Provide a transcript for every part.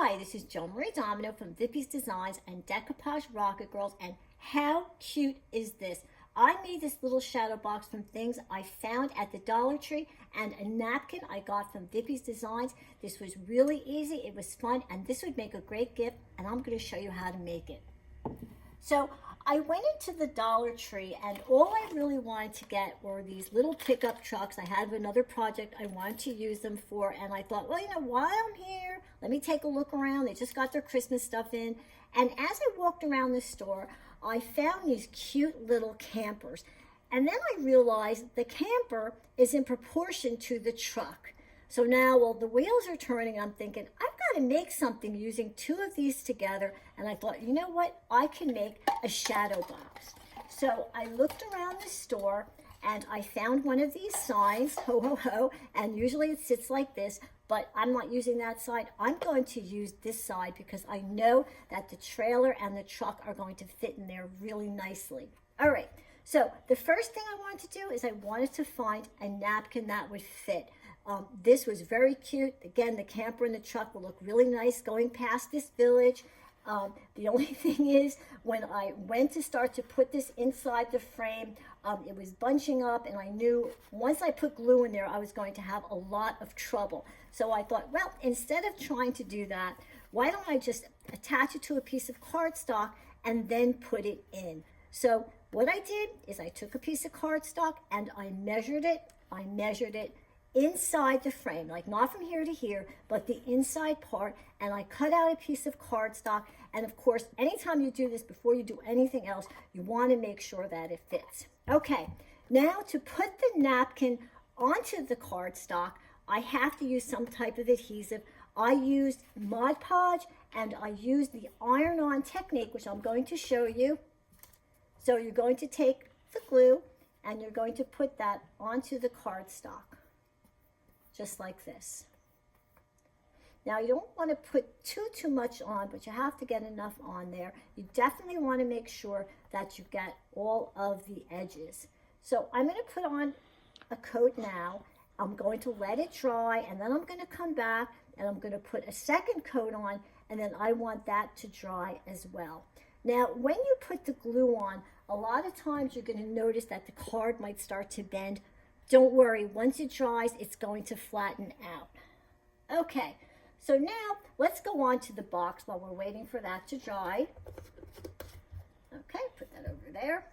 Hi, this is Joan-Marie from Vippies Designs and Decoupage Rocket Girls, and how cute is this? I made this little shadow box from things I found at the Dollar Tree and a napkin I got from Vippies Designs. This was really easy, it was fun, and this would make a great gift, and I'm going to show you how to make it. So I went into the Dollar Tree, and all I really wanted to get were these little pickup trucks. I had another project I wanted to use them for, and I thought, well, you know, while I'm here, let me take a look around. They just got their Christmas stuff in. And as I walked around the store, I found these cute little campers. And then I realized the camper is in proportion to the truck. So now, while the wheels are turning, I'm thinking, I've got to make something using two of these together. And I thought, you know what? I can make a shadow box. So I looked around the store and I found one of these signs, ho, ho, ho. And usually it sits like this, but I'm not using that side. I'm going to use this side because I know that the trailer and the truck are going to fit in there really nicely. All right. So the first thing I wanted to do is I wanted to find a napkin that would fit. This was very cute. Again, the camper and the truck will look really nice going past this village. The only thing is, when I went to start to put this inside the frame, it was bunching up, and I knew once I put glue in there, I was going to have a lot of trouble. So I thought, well, instead of trying to do that, why don't I just attach it to a piece of cardstock and then put it in? So what I did is I took a piece of cardstock and I measured it inside the frame, like not from here to here, but the inside part, and I cut out a piece of cardstock. And of course, anytime you do this, before you do anything else, you want to make sure that it fits. Okay, now to put the napkin onto the cardstock, I have to use some type of adhesive. I used Mod Podge and I used the iron-on technique, which I'm going to show you. So you're going to take the glue and you're going to put that onto the cardstock, just like this. Now, you don't want to put too much on, but you have to get enough on there. You definitely want to make sure that you get all of the edges. So I'm going to put on a coat now. I'm going to let it dry, and then I'm going to come back and I'm going to put a second coat on, and then I want that to dry as well. Now, when you put the glue on, a lot of times you're going to notice that the card might start to bend. Don't worry, once it dries, it's going to flatten out. Okay, so now let's go on to the box while we're waiting for that to dry. Okay, put that over there.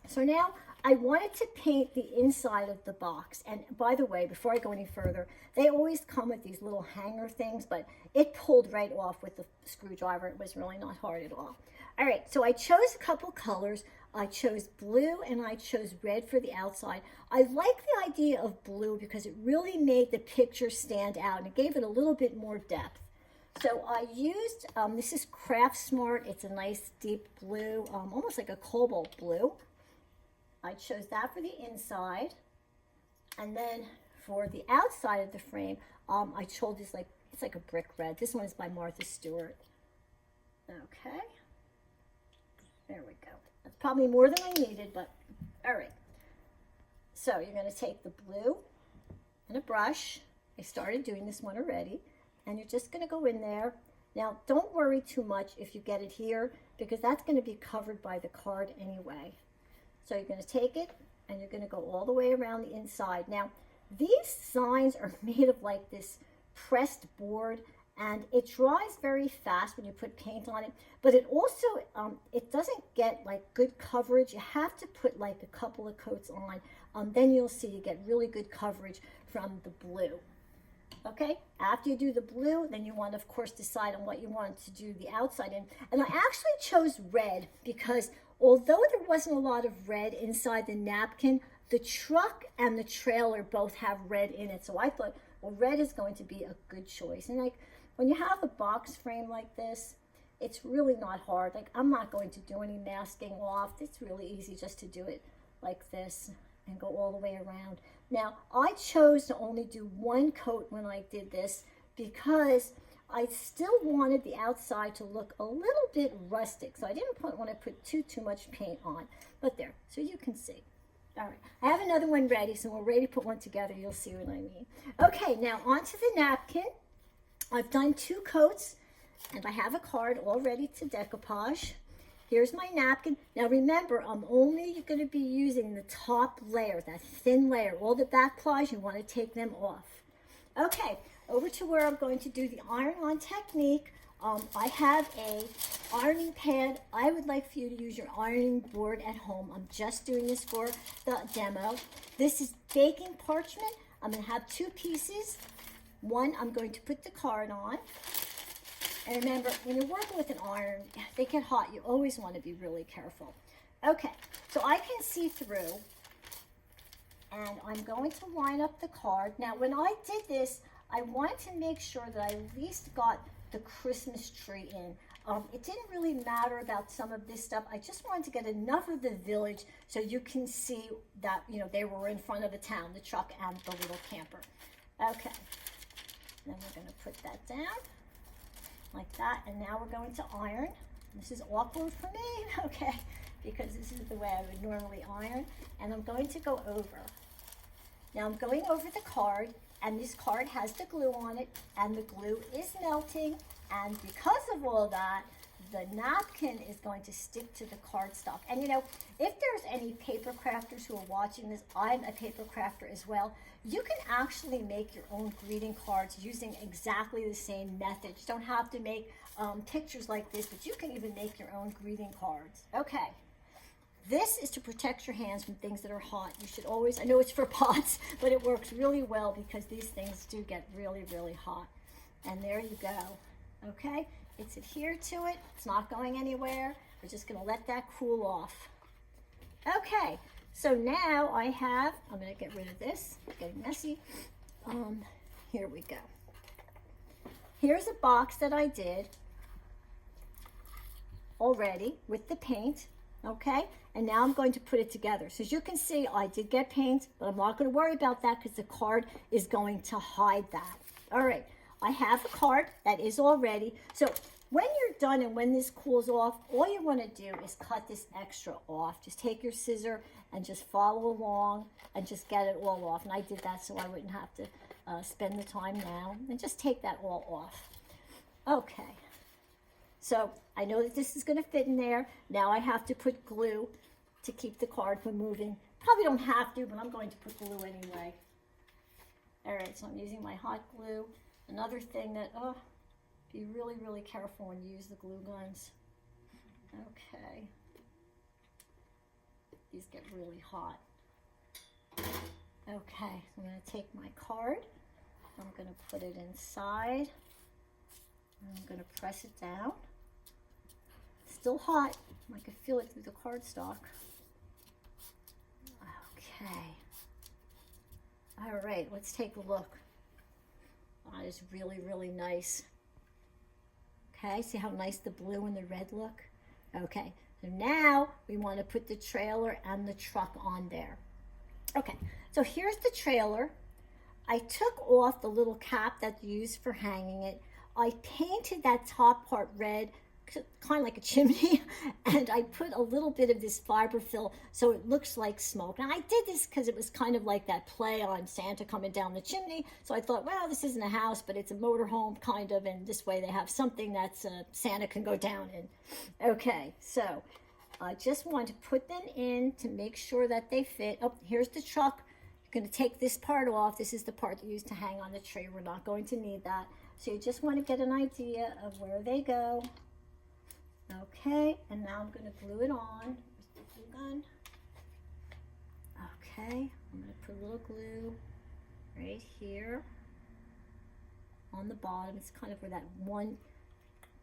So now I wanted to paint the inside of the box. And by the way, before I go any further, they always come with these little hanger things, but it pulled right off with the screwdriver. It was really not hard at all. All right, so I chose a couple colors. I chose blue and I chose red for the outside. I like the idea of blue because it really made the picture stand out and it gave it a little bit more depth. So I used, this is Craft Smart. It's a nice deep blue, almost like a cobalt blue. I chose that for the inside. And then for the outside of the frame, I chose this, it's like a brick red. This one is by Martha Stewart. Okay. There we go. That's probably more than I needed, but all right. So you're going to take the blue and a brush. I started doing this one already. And you're just going to go in there. Now, don't worry too much if you get it here, because that's going to be covered by the card anyway. So you're going to take it and you're going to go all the way around the inside. Now, these signs are made of like this pressed board, and it dries very fast when you put paint on it, but it also, it doesn't get like good coverage. You have to put like a couple of coats on, then you'll see you get really good coverage from the blue. Okay, after you do the blue, then you want to, of course, decide on what you want to do the outside in. And I actually chose red because although there wasn't a lot of red inside the napkin, the truck and the trailer both have red in it. So I thought, well, red is going to be a good choice. And like, when you have a box frame like this, it's really not hard. Like, I'm not going to do any masking off. It's really easy just to do it like this and go all the way around. Now, I chose to only do one coat when I did this because I still wanted the outside to look a little bit rustic. So I didn't want to put too much paint on. But there, so you can see. All right, I have another one ready, so we're ready to put one together. You'll see what I mean. Okay, now onto the napkin. I've done 2 coats, And I have a card all ready to decoupage. Here's my napkin. Now remember, I'm only going to be using the top layer, that thin layer. All the back plies, you want to take them off. Okay, over to where I'm going to do the iron-on technique. I have a ironing pad. I would like for you to use your ironing board at home. I'm just doing this for the demo. This is baking parchment. I'm going to have two pieces. One, I'm going to put the card on. And remember, when you're working with an iron, they get hot. You always want to be really careful. Okay, so I can see through, and I'm going to line up the card. Now, when I did this, I wanted to make sure that I at least got the Christmas tree in. It didn't really matter about some of this stuff. I just wanted to get enough of the village so you can see that, you know, they were in front of the town, the truck and the little camper. Okay, then we're going to put that down. Like that, and now we're going to iron. This is awkward for me, okay, because this is the way I would normally iron, and I'm going to go over. Now I'm going over the card, and this card has the glue on it, and the glue is melting, and because of all that, the napkin is going to stick to the cardstock. And you know, if there's any paper crafters who are watching this, I'm a paper crafter as well. You can actually make your own greeting cards using exactly the same method. You don't have to make pictures like this, but you can even make your own greeting cards. Okay, this is to protect your hands from things that are hot. You should always, I know it's for pots, but it works really well because these things do get really, really hot. And there you go, okay? It's adhered to it, it's not going anywhere. We're just gonna let that cool off. Okay, so now I have, I'm gonna get rid of this, it's getting messy. Here we go. Here's a box that I did already with the paint, okay? And now I'm going to put it together. So as you can see, I did get paint, but I'm not gonna worry about that because the card is going to hide that. All right. I have a card that is all ready. So when you're done and when this cools off, all you want to do is cut this extra off. Just take your scissor and just follow along and just get it all off. And I did that so I wouldn't have to spend the time now. And just take that all off. Okay. So I know that this is going to fit in there. Now I have to put glue to keep the card from moving. Probably don't have to, but I'm going to put glue anyway. All right, so I'm using my hot glue. Another thing that, be really, really careful when you use the glue guns. Okay. These get really hot. Okay, so I'm going to take my card. I'm going to put it inside. I'm going to press it down. Still hot. I can feel it through the cardstock. Okay. All right, let's take a look. That is really, really nice. Okay, see how nice the blue and the red look? Okay, so now we want to put the trailer and the truck on there. Okay, so here's the trailer. I took off the little cap that's used for hanging it. I painted that top part red, kind of like a chimney, and I put a little bit of this fiberfill so it looks like smoke. Now I did this because it was kind of like that play on Santa coming down the chimney, so I thought, well, this isn't a house, but it's a motorhome kind of, and this way they have something that's Santa can go down in. Okay, so I just want to put them in to make sure that they fit. Oh, here's the truck. You're going to take this part off. This is the part that you used to hang on the tree. We're not going to need that. So you just want to get an idea of where they go. Okay, and now I'm going to glue it on. Where's the glue gun? Okay, I'm going to put a little glue right here on the bottom. It's kind of where that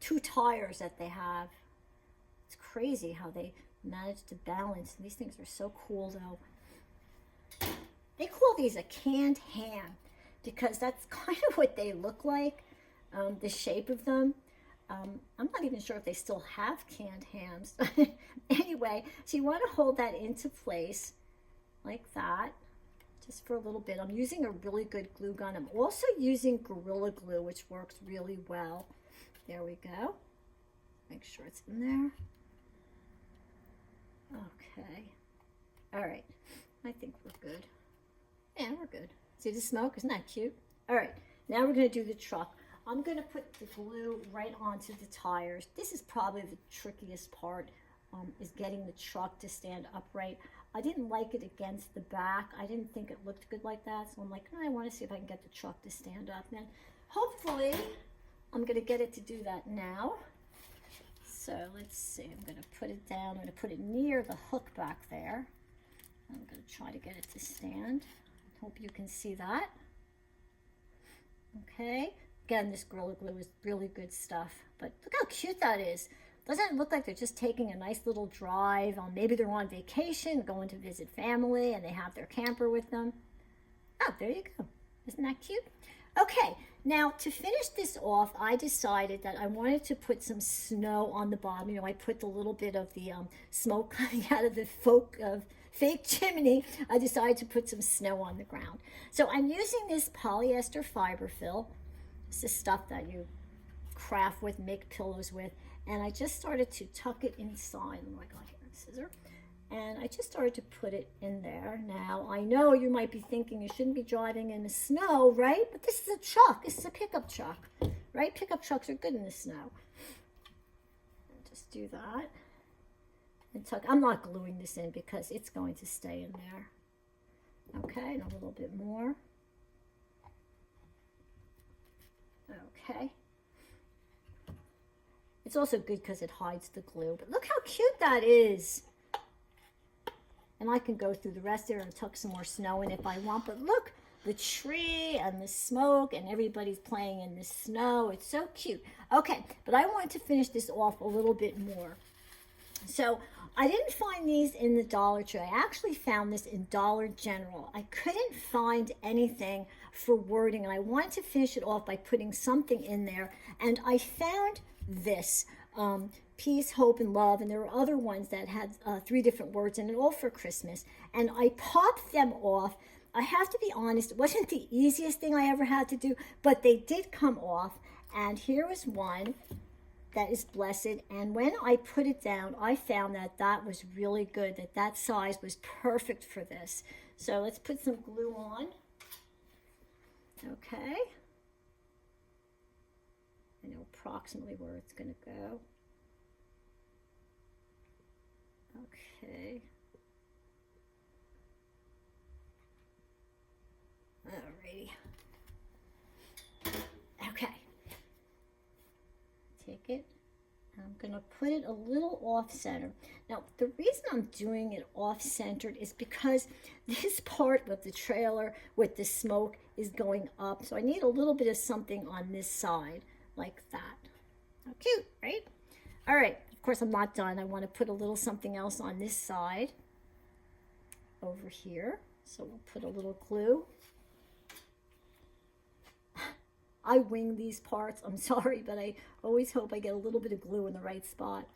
two tires that they have. It's crazy how they manage to balance. These things are so cool though. They call these a canned ham because that's kind of what they look like, the shape of them. I'm not even sure if they still have canned hams. Anyway, so you want to hold that into place like that, just for a little bit. I'm using a really good glue gun. I'm also using Gorilla Glue, which works really well. There we go. Make sure it's in there. Okay. All right. I think we're good. Yeah, we're good. See the smoke? Isn't that cute? All right. Now we're going to do the truck. I'm going to put the glue right onto the tires. This is probably the trickiest part, is getting the truck to stand upright. I didn't like it against the back. I didn't think it looked good like that. So I'm like, I want to see if I can get the truck to stand up. And hopefully I'm going to get it to do that now. So let's see. I'm going to put it down. I'm going to put it near the hook back there. I'm going to try to get it to stand. Hope you can see that. Okay. Again, this Gorilla Glue is really good stuff. But look how cute that is. Doesn't it look like they're just taking a nice little drive? Maybe they're on vacation, going to visit family, and they have their camper with them. Oh, there you go. Isn't that cute? Okay, now to finish this off, I decided that I wanted to put some snow on the bottom. You know, I put the little bit of the smoke coming out of the fake chimney. I decided to put some snow on the ground. So I'm using this polyester fiber fill. This is stuff that you craft with, make pillows with. And I just started to tuck it inside. Oh my God, here, a scissor. And I just started to put it in there. Now, I know you might be thinking you shouldn't be driving in the snow, right? But this is a truck. This is a pickup truck, right? Pickup trucks are good in the snow. And just do that. And tuck. I'm not gluing this in because it's going to stay in there. Okay, and a little bit more. Okay. It's also good because it hides the glue. But look how cute that is. And I can go through the rest there and tuck some more snow in if I want. But look, the tree and the smoke and everybody's playing in the snow. It's so cute. Okay, but I wanted to finish this off a little bit more. So I didn't find these in the Dollar Tree. I actually found this in Dollar General. I couldn't find anything for wording, and I wanted to finish it off by putting something in there. And I found this, peace, hope, and love, and there were other ones that had 3 different words in it, all for Christmas. And I popped them off. I have to be honest, it wasn't the easiest thing I ever had to do, but they did come off. And here is one that is blessed. And when I put it down, I found that that was really good, that size was perfect for this. So let's put some glue on. Okay. I know approximately where it's going to go. Okay. Alrighty. Okay. Take it. I'm going to put it a little off center. Now, the reason I'm doing it off centered is because this part of the trailer with the smoke is going up. So I need a little bit of something on this side like that. How cute, right? All right. Of course, I'm not done. I want to put a little something else on this side over here. So we'll put a little glue. I wing these parts. I'm sorry, but I always hope I get a little bit of glue in the right spot.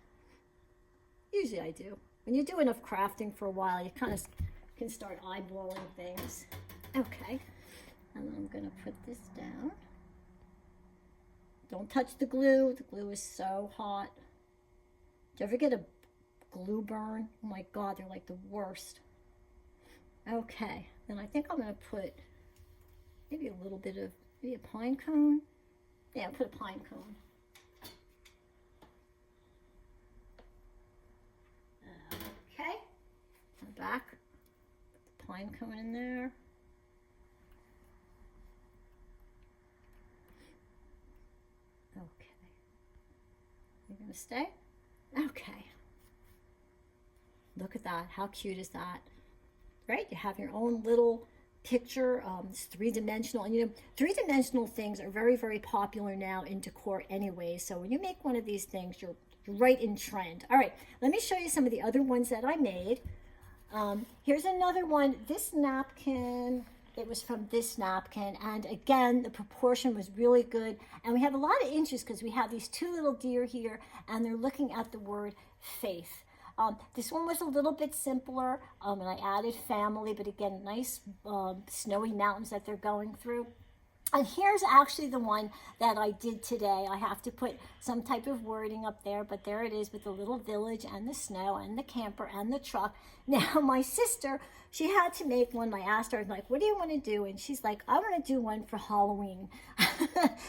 Usually I do. When you do enough crafting for a while, you kind of can start eyeballing things. Okay. And then I'm going to put this down. Don't touch the glue. The glue is so hot. Do you ever get a glue burn? Oh my God, they're like the worst. Okay. Then I think I'm going to put maybe a little bit of, maybe a pine cone. Yeah, I'll put a pine cone. Okay. On the back. Put the pine cone in there. Okay. You're going to stay? Okay. Look at that. How cute is that? Right? You have your own little picture. It's 3-dimensional, and you know, 3-dimensional things are very, very popular now in decor anyway. So when you make one of these things, you're right in trend. All right, let me show you some of the other ones that I made. Here's another one. This napkin, it was from this napkin, and again, the proportion was really good. And we have a lot of inches because we have these 2 little deer here, and they're looking at the word faith. This one was a little bit simpler, and I added family, but again, nice snowy mountains that they're going through. And here's actually the one that I did today. I have to put some type of wording up there, but there it is with the little village and the snow and the camper and the truck. Now, my sister, she had to make one. I asked her, like, what do you want to do? And she's like, I want to do one for Halloween.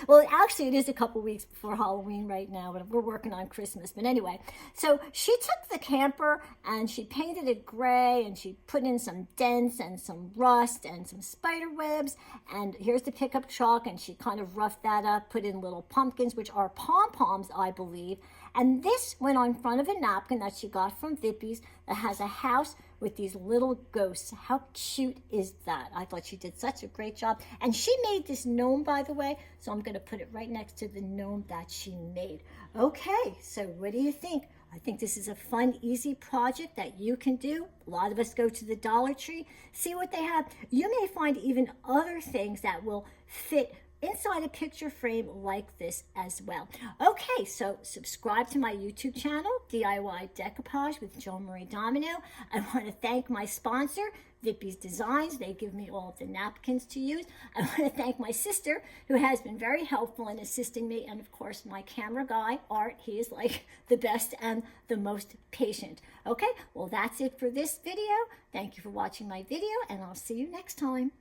Well, actually, it is a couple weeks before Halloween right now, but we're working on Christmas. But anyway, so she took the camper and she painted it gray and she put in some dents and some rust and some spider webs. And here's the pickup truck, and she kind of roughed that up, put in little pumpkins, which are pom-poms, I believe. And this went on front of a napkin that she got from Vippies that has a house with these little ghosts. How cute is that? I thought she did such a great job. And she made this gnome, by the way, so I'm going to put it right next to the gnome that she made. Okay, so what do you think? I think this is a fun, easy project that you can do. A lot of us go to the Dollar Tree, see what they have. You may find even other things that will fit inside a picture frame like this as well. Okay, so subscribe to my YouTube channel, D.I.Y. Decoupage with Joan-Marie Domino. I want to thank my sponsor, Vippies Designs. They give me all of the napkins to use. I want to thank my sister, who has been very helpful in assisting me, and of course my camera guy, Art. He is like the best and the most patient. Okay, well that's it for this video. Thank you for watching my video, and I'll see you next time.